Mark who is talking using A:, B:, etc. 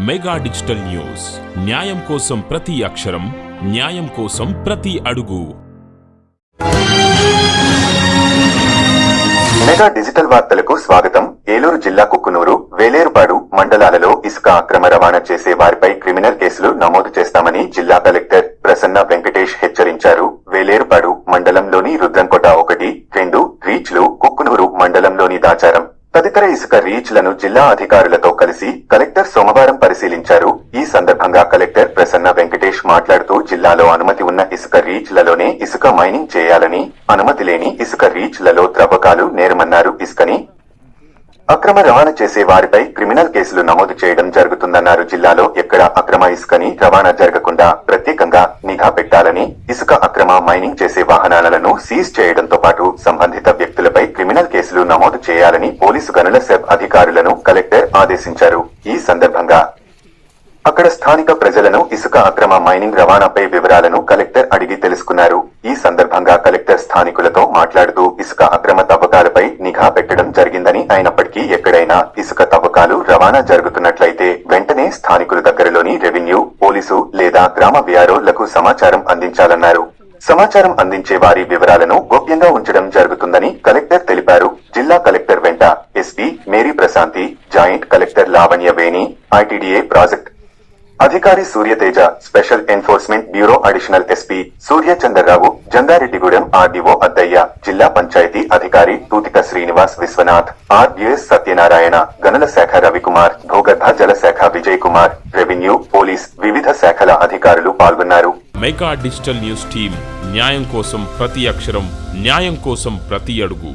A: Mega digital news, న్యాయం కోసం ప్రతి అక్షరం, న్యాయం కోసం ప్రతి అడుగు.
B: మెగా డిజిటల్ వార్తలకు స్వాగతం. ఏలూరు జిల్లా కుక్కునూరు, వేలేరుపాడు మండలాలలో ఇసుక అక్రమ రవాణా చేసే వారిపై క్రిమినల్ కేసులు నమోదు చేస్తామని జిల్లా కలెక్టర్ ప్రసన్న వెంకటేష్ హెచ్చరించారు. వేలేరుపాడు మండలంలోని రుద్రంకోట 1, 2 రీచ్లు, కుక్కునూరు మండలంలోని దాచారం తదితర ఇసుక రీచ్లను జిల్లా అధికారులతో కలిసి కలెక్టర్ సోమవారం పరిశీలించారు. ఈ సందర్భంగా కలెక్టర్ ప్రసన్న వెంకటేష్ మాట్లాడుతూ జిల్లాలో అనుమతి ఉన్న ఇసుక రీచ్లలోనే ఇసుక మైనింగ్ చేయాలని, అనుమతి లేని ఇసుక రీచ్లలో త్రవ్వకాలు నేరమన్నారు. ఇసుకని అక్రమ రవాణా చేసే వారిపై క్రిమినల్ కేసులు నమోదు చేయడం జరుగుతుందన్నారు. జిల్లాలో ఎక్కడ అక్రమ ఇసుకని రవాణా జరగకుండా ప్రత్యేకంగా నిఘా పెట్టాలని, ఇసుక అక్రమ మైనింగ్ చేసే వాహనాలను సీజ్ చేయడంతో పాటు సంబంధిత వ్యక్తులపై క్రిమినల్ కేసులు నమోదు చేయాలని పోలీసు గనుల సెబ్ అధికారులను కలెక్టర్ ఆదేశించారు. ఈ సందర్భంగా అక్కడ స్థానిక ప్రజలను ఇసుక అక్రమ మైనింగ్ రవాణాపై వివరాలను కలెక్టర్ అడిగి తెలుసుకున్నారు. ఈ సందర్భంగా కలెక్టర్ స్థానికులతో మాట్లాడుతూ ఇసుక అక్రమ తవ్వకాలపై నిఘా పెట్టడం జరిగిందని, అయినప్పటికీ ఎక్కడైనా ఇసుక తవ్వకాలు రవాణా జరుగుతున్నట్లయితే వెంటనే స్థానికుల దగ్గరలోని రెవెన్యూ, పోలీసు లేదా గ్రామ విఆర్ఓలకు సమాచారం అందించాలన్నారు. సమాచారం అందించే వారి వివరాలను గోప్యంగా ఉంచడం జరుగుతుందని కలెక్టర్ తెలిపారు. జిల్లా కలెక్టర్ వెంట SP Mary Prashanti, joint collector Lavanya Veni, ITDA project అధికారి Suryateja, special enforcement bureau additional SP Suryachandrarao, Jangareddygudem RDO Addaiah, జిల్లా పంచాయతీ అధికారి తూతిక శ్రీనివాస్ విశ్వనాథ్, ఆర్డీఎస్ సత్యనారాయణ, గనుల శాఖ రవికుమార్, భూగర్భ జల శాఖ విజయ్ కుమార్, రెవెన్యూ, పోలీస్, వివిధ శాఖల అధికారులు పాల్గొన్నారు.
A: మెగా డిజిటల్ న్యూస్ టీం, న్యాయం కోసం ప్రతి అక్షరం, న్యాయం కోసం ప్రతి అడుగు.